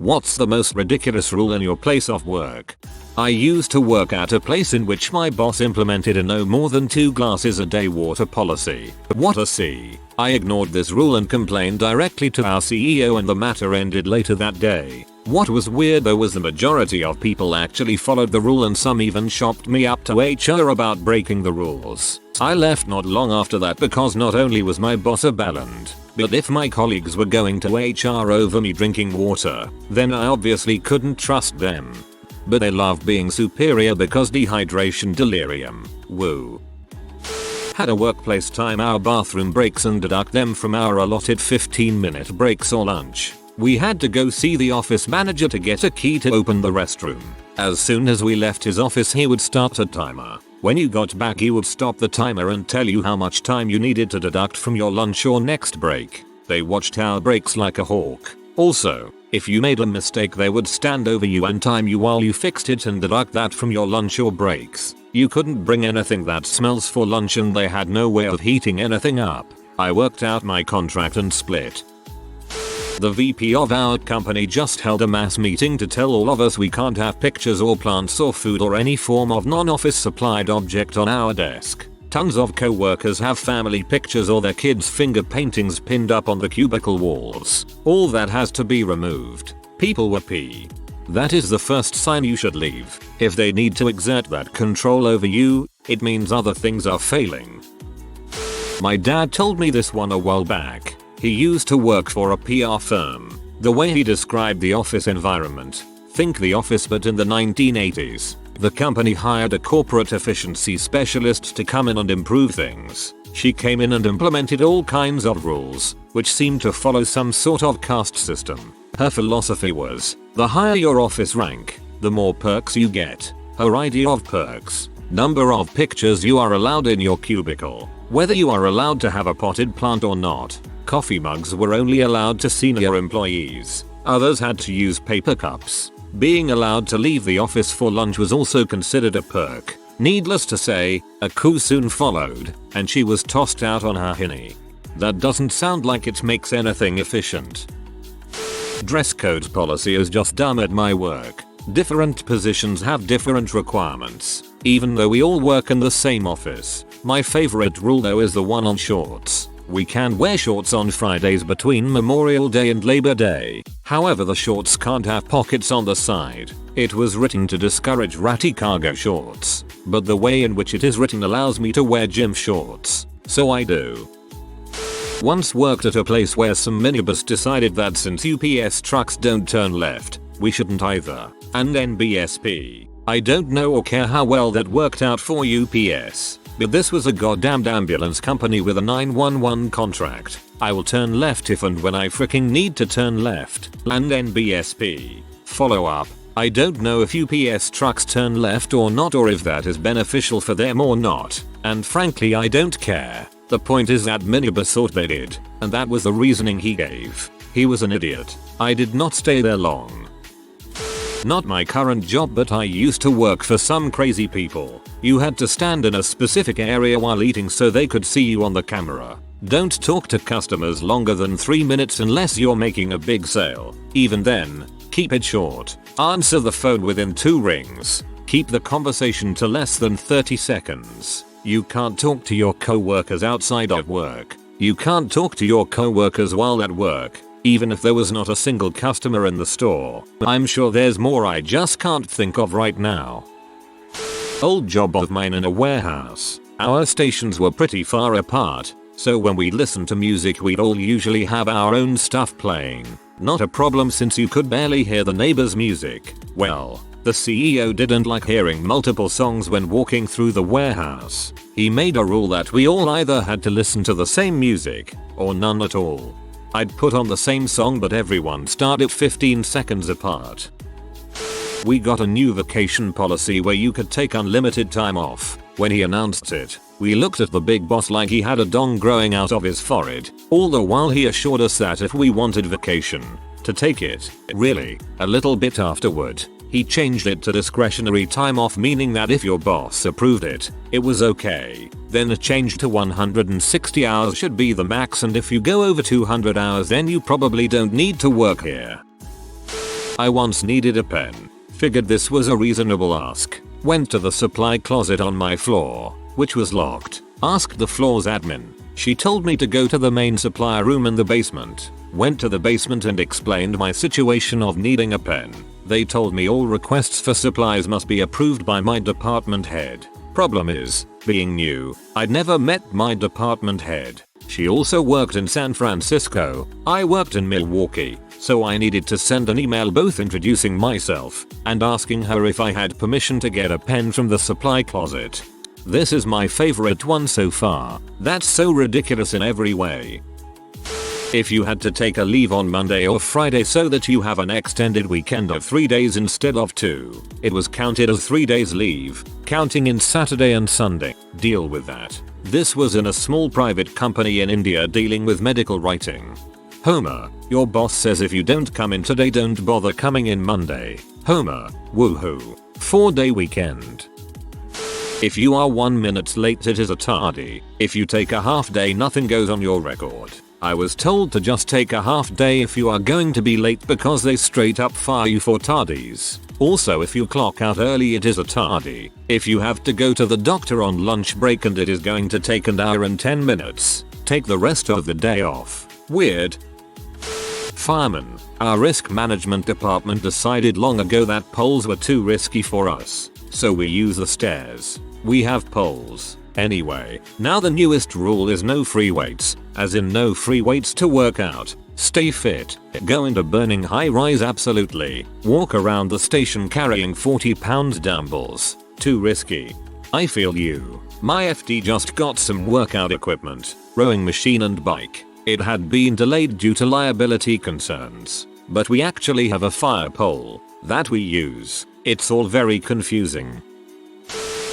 What's the most ridiculous rule in your place of work? I used to work at a place in which my boss implemented a no more than 2 glasses a day water policy. What a C. I ignored this rule and complained directly to our CEO, and the matter ended later that day. What was weird though was the majority of people actually followed the rule, and some even shopped me up to HR about breaking the rules. I left not long after that because not only was my boss a bellend, but if my colleagues were going to HR over me drinking water, then I obviously couldn't trust them. But they love being superior because dehydration delirium. Woo. Had a workplace time our bathroom breaks and deduct them from our allotted 15-minute breaks or lunch. We had to go see the office manager to get a key to open the restroom. As soon as we left his office, he would start a timer. When you got back, he would stop the timer and tell you how much time you needed to deduct from your lunch or next break. They watched our breaks like a hawk. Also, if you made a mistake, they would stand over you and time you while you fixed it and deduct that from your lunch or breaks. You couldn't bring anything that smells for lunch, and they had no way of heating anything up. I worked out my contract and split. The VP of our company just held a mass meeting to tell all of us we can't have pictures or plants or food or any form of non-office supplied object on our desk. Tons of co-workers have family pictures or their kids' finger paintings pinned up on the cubicle walls. All that has to be removed. People were peed. That is the first sign you should leave. If they need to exert that control over you, it means other things are failing. My dad told me this one a while back. He used to work for a PR firm. The way he described the office environment, think The Office but in the 1980s. The company hired a corporate efficiency specialist to come in and improve things. She came in and implemented all kinds of rules, which seemed to follow some sort of caste system. Her philosophy was, the higher your office rank, the more perks you get. Her idea of perks: number of pictures you are allowed in your cubicle, whether you are allowed to have a potted plant or not. Coffee mugs were only allowed to senior employees. Others had to use paper cups. Being allowed to leave the office for lunch was also considered a perk. Needless to say, a coup soon followed, and she was tossed out on her hinny. That doesn't sound like it makes anything efficient. Dress code policy is just dumb at my work. Different positions have different requirements, even though we all work in the same office. My favorite rule though is the one on shorts. We can wear shorts on Fridays between Memorial Day and Labor Day. However, the shorts can't have pockets on the side. It was written to discourage ratty cargo shorts, but the way in which it is written allows me to wear gym shorts, so I do. Once worked at a place where some minibus decided that since UPS trucks don't turn left, we shouldn't either. And NBSP. I don't know or care how well that worked out for UPS. But this was a goddamned ambulance company with a 911 contract. I will turn left if and when I freaking need to turn left. And NBSP. Follow up. I don't know if UPS trucks turn left or not, or if that is beneficial for them or not. And frankly, I don't care. The point is that minibus thought they did. And that was the reasoning he gave. He was an idiot. I did not stay there long. Not my current job, but I used to work for some crazy people. You had to stand in a specific area while eating so they could see you on the camera. Don't talk to customers longer than 3 minutes unless you're making a big sale. Even then, keep it short. Answer the phone within 2 rings. Keep the conversation to less than 30 seconds. You can't talk to your co-workers outside of work. You can't talk to your co-workers while at work. Even if there was not a single customer in the store. I'm sure there's more I just can't think of right now. Old job of mine in a warehouse. Our stations were pretty far apart, so when we listened to music we'd all usually have our own stuff playing. Not a problem since you could barely hear the neighbor's music. Well, the CEO didn't like hearing multiple songs when walking through the warehouse. He made a rule that we all either had to listen to the same music, or none at all. I'd put on the same song but everyone started 15 seconds apart. We got a new vacation policy where you could take unlimited time off. When he announced it, we looked at the big boss like he had a dong growing out of his forehead, all the while he assured us that if we wanted vacation, to take it. Really, a little bit afterward, he changed it to discretionary time off, meaning that if your boss approved it, it was okay. Then a change to 160 hours should be the max, and if you go over 200 hours then you probably don't need to work here. I once needed a pen. Figured this was a reasonable ask. Went to the supply closet on my floor, which was locked. Asked the floor's admin. She told me to go to the main supply room in the basement. Went to the basement and explained my situation of needing a pen. They told me all requests for supplies must be approved by my department head. Problem is, being new, I'd never met my department head. She also worked in San Francisco. I worked in Milwaukee, so I needed to send an email both introducing myself and asking her if I had permission to get a pen from the supply closet. This is my favorite one so far. That's so ridiculous in every way. If you had to take a leave on Monday or Friday so that you have an extended weekend of 3 days instead of 2, it was counted as 3 days leave, counting in Saturday and Sunday. Deal with that. This was in a small private company in India dealing with medical writing. Homer, your boss says if you don't come in today don't bother coming in Monday. Homer, woohoo. 4-day weekend. If you are 1 minute late it is a tardy. If you take a half day nothing goes on your record. I was told to just take a half day if you are going to be late because they straight up fire you for tardies. Also if you clock out early it is a tardy. If you have to go to the doctor on lunch break and it is going to take an hour and 10 minutes, take the rest of the day off. Weird. Fireman, our risk management department decided long ago that poles were too risky for us, so we use the stairs. We have poles. Anyway, now the newest rule is no free weights, as in no free weights to work out. Stay fit, go into burning high rise absolutely, walk around the station carrying 40-pound dumbbells. Too risky. I feel you. My FD just got some workout equipment, rowing machine and bike. It had been delayed due to liability concerns, but we actually have a fire pole that we use. It's all very confusing.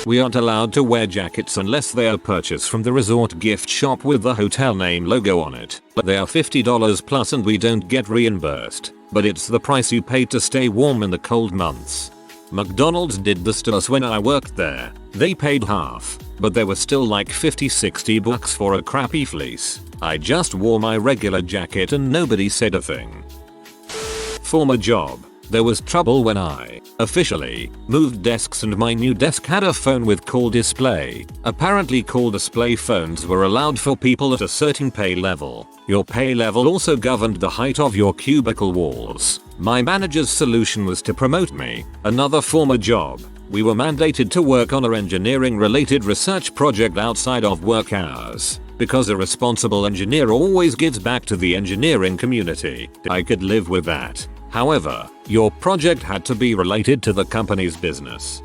We aren't allowed to wear jackets unless they are purchased from the resort gift shop with the hotel name logo on it. But they are $50 plus and we don't get reimbursed. But it's the price you pay to stay warm in the cold months. McDonald's did this to us when I worked there. They paid half, but they were still like $50-60 for a crappy fleece. I just wore my regular jacket and nobody said a thing. Former job. There was trouble when I officially moved desks and my new desk had a phone with call display. Apparently call display phones were allowed for people at a certain pay level. Your pay level also governed the height of your cubicle walls. My manager's solution was to promote me. Another former job. We were mandated to work on an engineering related research project outside of work hours. Because a responsible engineer always gives back to the engineering community. I could live with that. However, your project had to be related to the company's business.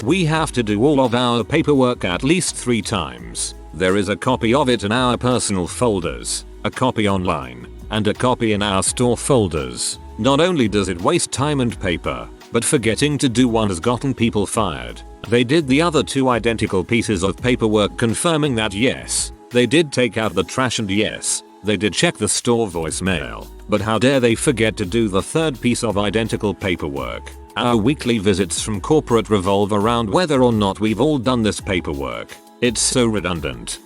We have to do all of our paperwork at least 3 times. There is a copy of it in our personal folders, a copy online, and a copy in our store folders. Not only does it waste time and paper, but forgetting to do one has gotten people fired. They did the other 2 identical pieces of paperwork confirming that yes, they did take out the trash and yes, they did check the store voicemail. But how dare they forget to do the 3rd piece of identical paperwork. Our weekly visits from corporate revolve around whether or not we've all done this paperwork. It's so redundant.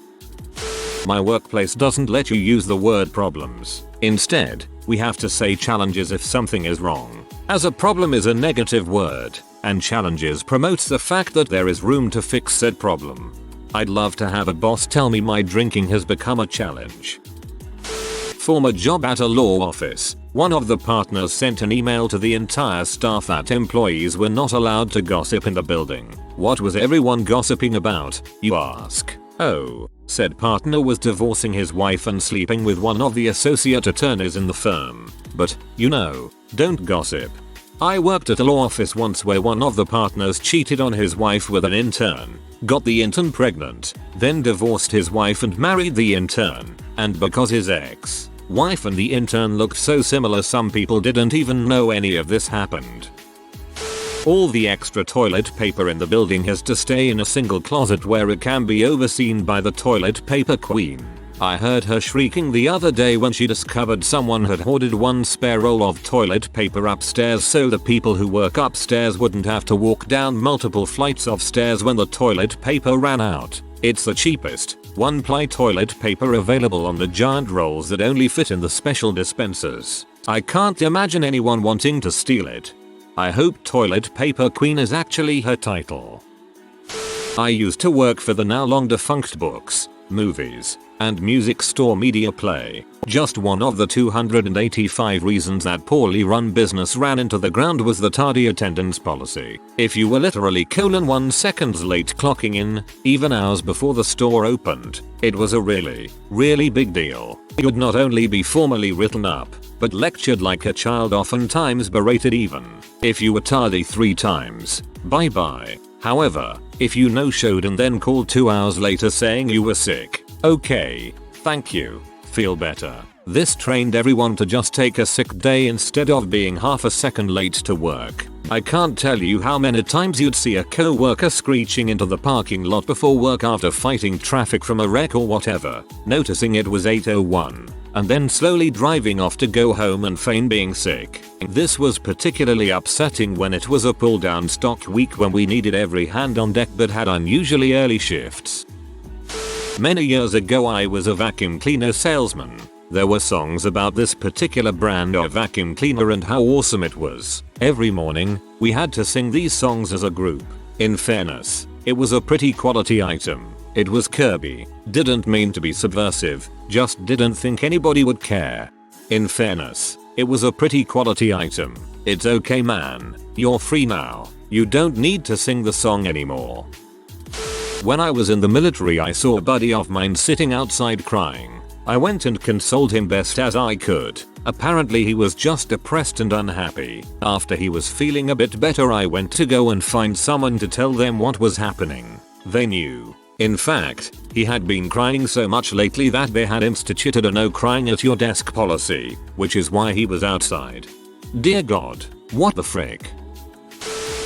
My workplace doesn't let you use the word problems. Instead, we have to say challenges if something is wrong, as a problem is a negative word, and challenges promotes the fact that there is room to fix said problem. I'd love to have a boss tell me my drinking has become a challenge. Former job at a law office. One of the partners sent an email to the entire staff that employees were not allowed to gossip in the building. What was everyone gossiping about, you ask? Oh, said partner was divorcing his wife and sleeping with one of the associate attorneys in the firm. But, you know, don't gossip. I worked at a law office once where one of the partners cheated on his wife with an intern, got the intern pregnant, then divorced his wife and married the intern, and because his ex-wife and the intern looked so similar some people didn't even know any of this happened. All the extra toilet paper in the building has to stay in a single closet where it can be overseen by the toilet paper queen. I heard her shrieking the other day when she discovered someone had hoarded one spare roll of toilet paper upstairs so the people who work upstairs wouldn't have to walk down multiple flights of stairs when the toilet paper ran out. It's the cheapest, one-ply toilet paper available on the giant rolls that only fit in the special dispensers. I can't imagine anyone wanting to steal it. I hope Toilet Paper Queen is actually her title. I used to work for the now long defunct books, movies, and music store Media Play. Just one of the 285 reasons that poorly run business ran into the ground was the tardy attendance policy. If you were literally 1 second late clocking in, even hours before the store opened, it was a really big deal. You'd not only be formally written up, but lectured like a child, oftentimes berated even. If you were tardy 3 times, bye bye. However, if you no-showed and then called 2 hours later saying you were sick, okay, thank you, feel better. This trained everyone to just take a sick day instead of being half a second late to work. I can't tell you how many times you'd see a co-worker screeching into the parking lot before work after fighting traffic from a wreck or whatever, noticing it was 8:01, and then slowly driving off to go home and feign being sick. This was particularly upsetting when it was a pull-down stock week when we needed every hand on deck but had unusually early shifts. Many years ago I was a vacuum cleaner salesman. There were songs about this particular brand of vacuum cleaner and how awesome it was. Every morning, we had to sing these songs as a group. In fairness, it was a pretty quality item. It was Kirby. Didn't mean to be subversive, just didn't think anybody would care. In fairness, it was a pretty quality item. It's okay man, you're free now. You don't need to sing the song anymore. When I was in the military I saw a buddy of mine sitting outside crying. I went and consoled him best as I could. Apparently he was just depressed and unhappy. After he was feeling a bit better I went to go and find someone to tell them what was happening. They knew. In fact, he had been crying so much lately that they had instituted a no crying at your desk policy, which is why he was outside. Dear God, what the frick?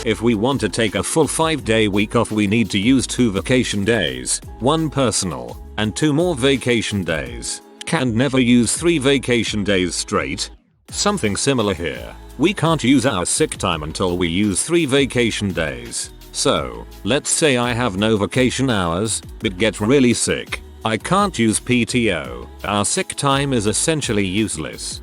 If we want to take a full 5-day week off we need to use 2 vacation days, 1 personal, and 2 more vacation days. Can never use 3 vacation days straight. Something similar here. We can't use our sick time until we use 3 vacation days. So, let's say I have no vacation hours, but get really sick. I can't use PTO. Our sick time is essentially useless.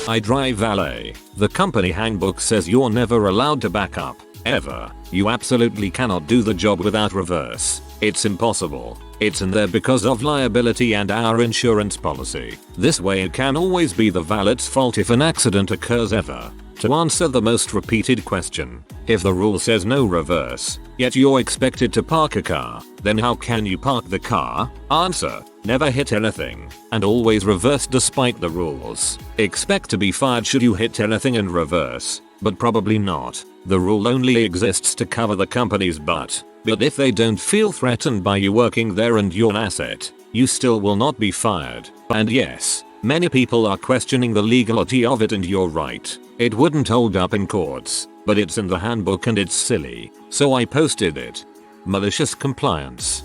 I drive valet. The company handbook says you're never allowed to back up, ever. You absolutely cannot do the job without reverse. It's impossible. It's in there because of liability and our insurance policy. This way it can always be the valet's fault if an accident occurs ever. To answer the most repeated question, if the rule says no reverse, yet you're expected to park a car, then how can you park the car? Answer: never hit anything, and always reverse despite the rules. Expect to be fired should you hit anything and reverse, but probably not. The rule only exists to cover the company's butt, but if they don't feel threatened by you working there and you're an asset, you still will not be fired. And yes, many people are questioning the legality of it and you're right. It wouldn't hold up in courts, but it's in the handbook and it's silly, so I posted it. Malicious compliance.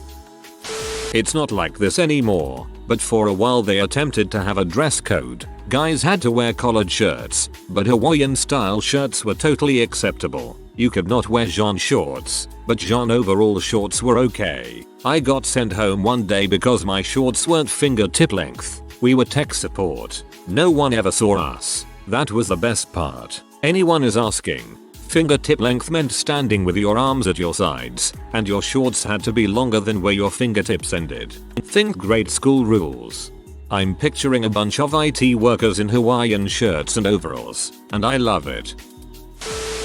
It's not like this anymore, but for a while they attempted to have a dress code. Guys had to wear collared shirts, but Hawaiian style shirts were totally acceptable. You could not wear jean shorts, but jean overall shorts were okay. I got sent home one day because my shorts weren't fingertip length. We were tech support. No one ever saw us. That was the best part. Anyone is asking. Fingertip length meant standing with your arms at your sides, and your shorts had to be longer than where your fingertips ended. Think grade school rules. I'm picturing a bunch of IT workers in Hawaiian shirts and overalls, and I love it.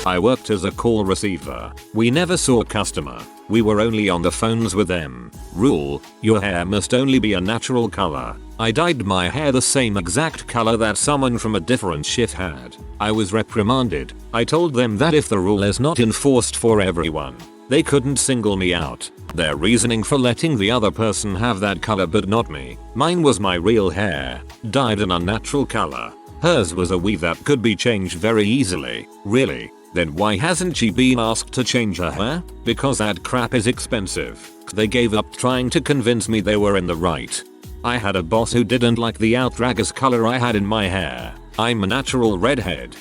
I worked as a call receiver. We never saw a customer. We were only on the phones with them. Rule: your hair must only be a natural color. I dyed my hair the same exact color that someone from a different shift had. I was reprimanded. I told them that if the rule is not enforced for everyone, they couldn't single me out. Their reasoning for letting the other person have that color but not me. Mine was my real hair, dyed an unnatural color. Hers was a weave that could be changed very easily. Really? Then why hasn't she been asked to change her hair? Because that crap is expensive. They gave up trying to convince me they were in the right. I had a boss who didn't like the outrageous color I had in my hair. I'm a natural redhead.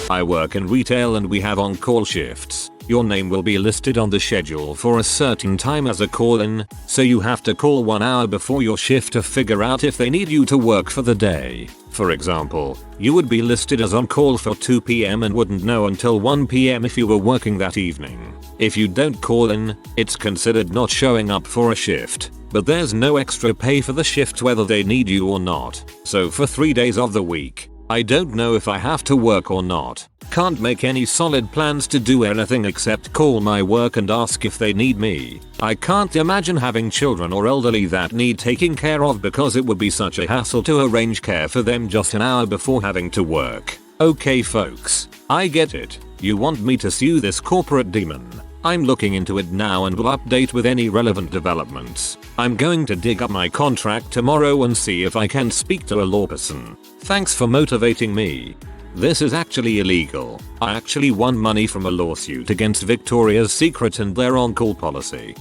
I work in retail and we have on-call shifts. Your name will be listed on the schedule for a certain time as a call-in, so you have to call 1 hour before your shift to figure out if they need you to work for the day. For example, you would be listed as on call for 2 p.m. and wouldn't know until 1 p.m. if you were working that evening. If you don't call in, it's considered not showing up for a shift, but there's no extra pay for the shift whether they need you or not. So for 3 days of the week, I don't know if I have to work or not. Can't make any solid plans to do anything except call my work and ask if they need me. I can't imagine having children or elderly that need taking care of because it would be such a hassle to arrange care for them just an hour before having to work. Okay folks, I get it. You want me to sue this corporate demon. I'm looking into it now and will update with any relevant developments. I'm going to dig up my contract tomorrow and see if I can speak to a lawperson. Thanks for motivating me. This is actually illegal. I actually won money from a lawsuit against Victoria's Secret and their on-call policy.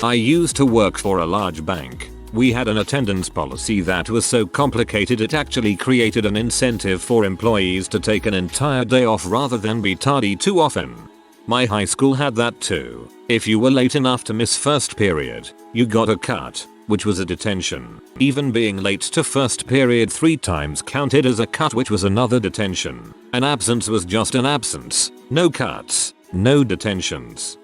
I used to work for a large bank. We had an attendance policy that was so complicated it actually created an incentive for employees to take an entire day off rather than be tardy too often. My high school had that too. If you were late enough to miss first period, you got a cut, which was a detention. Even being late to first period 3 times counted as a cut, which was another detention. An absence was just an absence. No cuts, no detentions.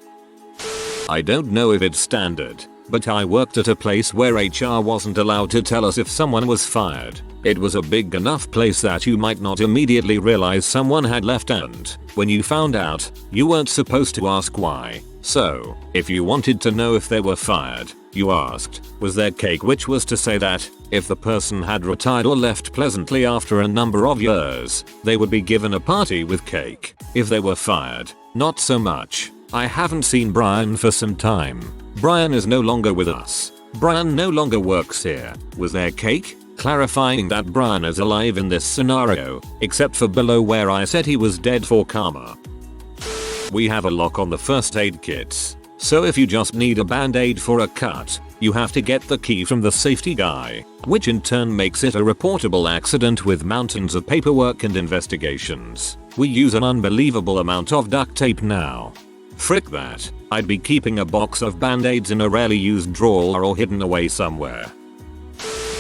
I don't know if it's standard, but I worked at a place where HR wasn't allowed to tell us if someone was fired. It was a big enough place that you might not immediately realize someone had left, and when you found out, you weren't supposed to ask why. So, if you wanted to know if they were fired, you asked, was there cake, which was to say that if the person had retired or left pleasantly after a number of years, they would be given a party with cake. If they were fired, not so much. I haven't seen Brian for some time. Brian is no longer with us. Brian no longer works here. Was there cake? Clarifying that Brian is alive in this scenario, except for below where I said he was dead for karma. We have a lock on the first aid kits, so if you just need a band-aid for a cut, you have to get the key from the safety guy, which in turn makes it a reportable accident with mountains of paperwork and investigations. We use an unbelievable amount of duct tape now. Frick that, I'd be keeping a box of band-aids in a rarely used drawer or hidden away somewhere.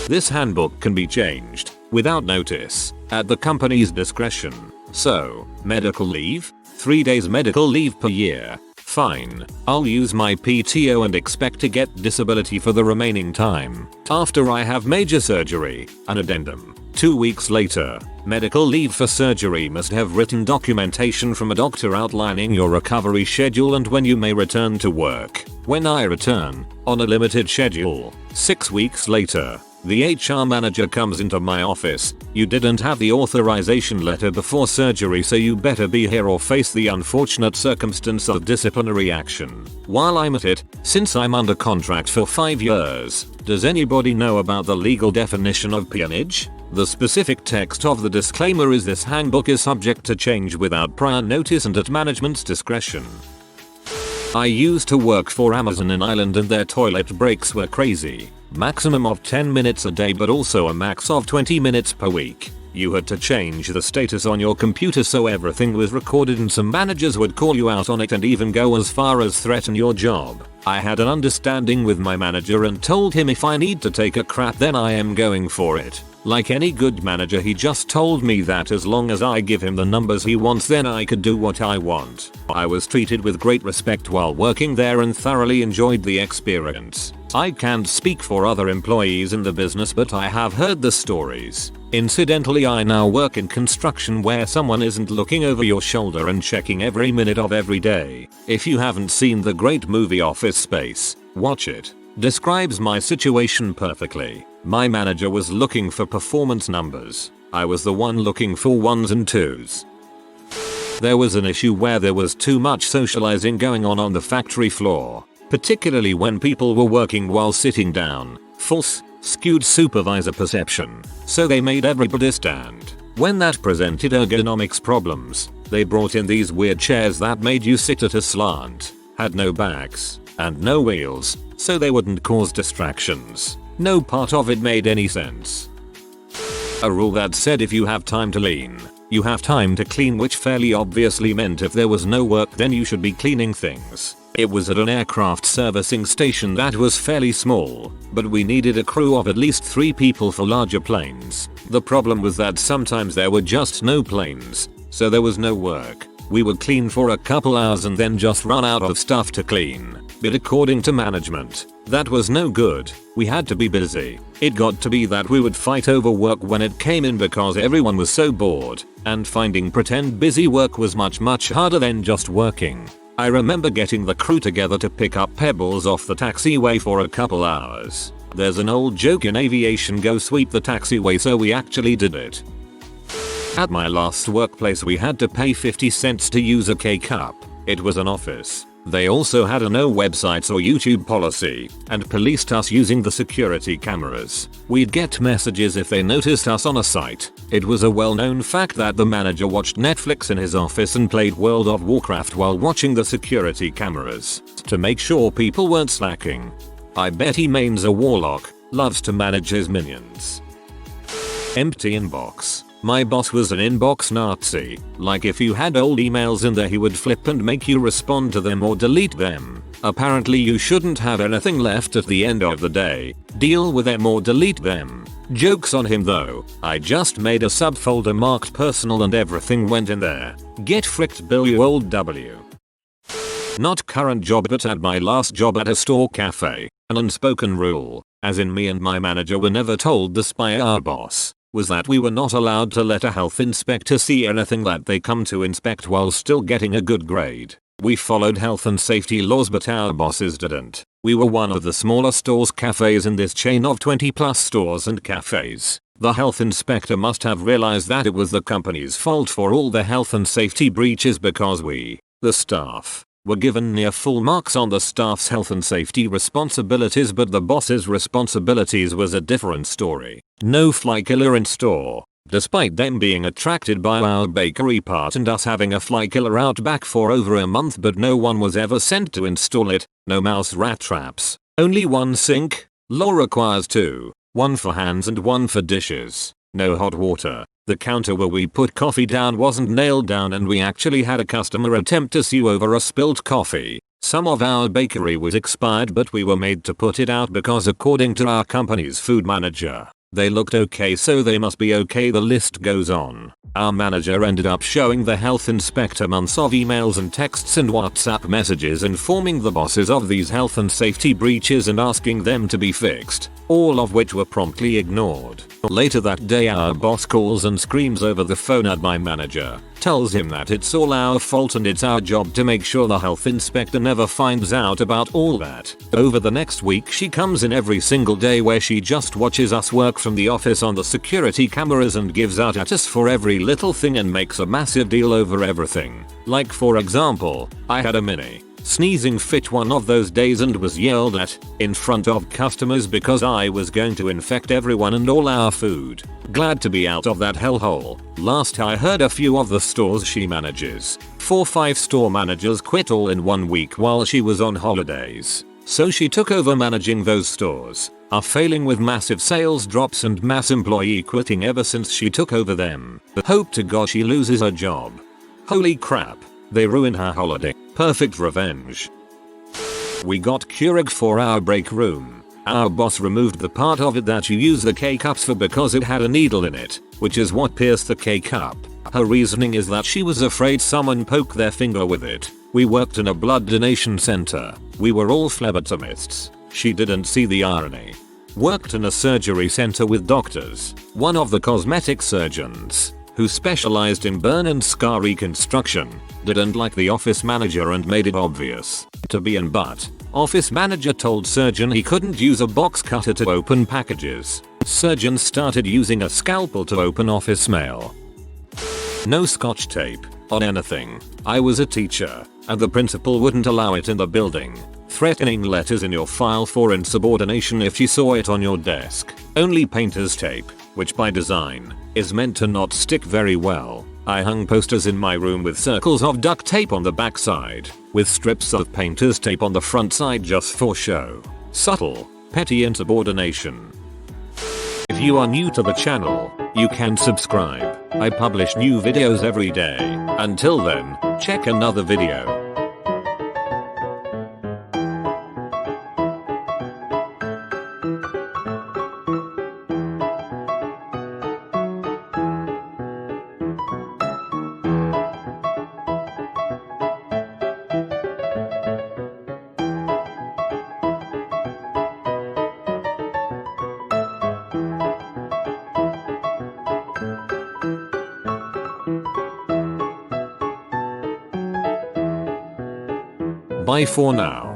This handbook can be changed, without notice, at the company's discretion. So, medical leave? 3 days medical leave per year. Fine, I'll use my PTO and expect to get disability for the remaining time. After I have major surgery, an addendum. 2 weeks later, medical leave for surgery must have written documentation from a doctor outlining your recovery schedule and when you may return to work. When I return, on a limited schedule, 6 weeks later, the HR manager comes into my office. You didn't have the authorization letter before surgery, so you better be here or face the unfortunate circumstance of disciplinary action. While I'm at it, since I'm under contract for 5 years, does anybody know about the legal definition of peonage? The specific text of the disclaimer is this handbook is subject to change without prior notice and at management's discretion. I used to work for Amazon in Ireland and their toilet breaks were crazy. Maximum of 10 minutes a day, but also a max of 20 minutes per week. You had to change the status on your computer so everything was recorded, and some managers would call you out on it and even go as far as threaten your job. I had an understanding with my manager and told him if I need to take a crap then I am going for it. Like any good manager, he just told me that as long as I give him the numbers he wants then I could do what I want. I was treated with great respect while working there and thoroughly enjoyed the experience. I can't speak for other employees in the business, but I have heard the stories. Incidentally, I now work in construction where someone isn't looking over your shoulder and checking every minute of every day. If you haven't seen the great movie Office Space, watch it. Describes my situation perfectly. My manager was looking for performance numbers. I was the one looking for 1s and 2s. There was an issue where there was too much socializing going on the factory floor, particularly when people were working while sitting down. False, skewed supervisor perception. So they made everybody stand. When that presented ergonomics problems, they brought in these weird chairs that made you sit at a slant, had no backs, and no wheels, so they wouldn't cause distractions. No part of it made any sense. A rule that said if you have time to lean, You have time to clean, which fairly obviously meant if there was no work then you should be cleaning things. It was at an aircraft servicing station that was fairly small, but we needed a crew of at least 3 people for larger planes. The problem was that sometimes there were just no planes, so there was no work. We would clean for a couple hours and then just run out of stuff to clean. But according to management, that was no good. We had to be busy. It got to be that we would fight over work when it came in because everyone was so bored, and finding pretend busy work was much harder than just working. I remember getting the crew together to pick up pebbles off the taxiway for a couple hours. There's an old joke in aviation, go sweep the taxiway, so we actually did it. At my last workplace we had to pay 50 cents to use a K-cup. It was an office. They also had a no websites or YouTube policy and policed us using the security cameras. We'd get messages if they noticed us on a site. It was a well-known fact that the manager watched Netflix in his office and played World of Warcraft while watching the security cameras to make sure people weren't slacking. I bet he mains a warlock, loves to manage his minions. Empty inbox. My boss was an inbox Nazi. Like if you had old emails in there he would flip and make you respond to them or delete them. Apparently you shouldn't have anything left at the end of the day. Deal with them or delete them. Joke's on him though. I just made a subfolder marked personal and everything went in there. Get fricked Bill, you old W. Not current job, but at my last job at a store cafe, an unspoken rule, as in me and my manager were never told this by our boss, was that we were not allowed to let a health inspector see anything that they come to inspect while still getting a good grade. We followed health and safety laws, but our bosses didn't. We were one of the smaller stores cafes in this chain of 20+ stores and cafes. The health inspector must have realized that it was the company's fault for all the health and safety breaches because we, the staff, were given near full marks on the staff's health and safety responsibilities, but the boss's responsibilities was a different story. No fly killer in store, despite them being attracted by our bakery part and us having a fly killer out back for over a month, but no one was ever sent to install it. No mouse rat traps, only one sink. Law requires 2, one for hands and one for dishes. No hot water. The counter where we put coffee down wasn't nailed down and we actually had a customer attempt to sue over a spilled coffee. Some of our bakery was expired, but we were made to put it out because according to our company's food manager, they looked okay, so they must be okay. The list goes on. Our manager ended up showing the health inspector months of emails and texts and WhatsApp messages informing the bosses of these health and safety breaches and asking them to be fixed, all of which were promptly ignored. Later that day our boss calls and screams over the phone at my manager, tells him that it's all our fault and it's our job to make sure the health inspector never finds out about all that. Over the next week she comes in every single day where she just watches us work from the office on the security cameras and gives out at us for every little thing and makes a massive deal over everything. Like for example, I had a mini sneezing fit one of those days and was yelled at in front of customers because I was going to infect everyone and all our food. Glad to be out of that hellhole. Last I heard, a few of the stores she manages, 4-5 store managers, quit all in 1 week while she was on holidays. So she took over managing those stores, are failing with massive sales drops and mass employee quitting ever since she took over them. Hope to God she loses her job. Holy crap. They ruined her holiday. Perfect revenge. We got Keurig for our break room. Our boss removed the part of it that you use the K-cups for because it had a needle in it, which is what pierced the K-cup. Her reasoning is that she was afraid someone poked their finger with it. We worked in a blood donation center. We were all phlebotomists. She didn't see the irony. Worked in a surgery center with doctors. One of the cosmetic surgeons, who specialized in burn and scar reconstruction, didn't like the office manager and made it obvious to be an butt. Office manager told surgeon he couldn't use a box cutter to open packages. Surgeon started using a scalpel to open office mail. No scotch tape on anything. I was a teacher, and the principal wouldn't allow it in the building. Threatening letters in your file for insubordination if she saw it on your desk. Only painter's tape, which by design is meant to not stick very well. I hung posters in my room with circles of duct tape on the backside, with strips of painter's tape on the front side just for show. Subtle, petty insubordination. If you are new to the channel, you can subscribe. I publish new videos every day. Until then, check another video. Bye for now.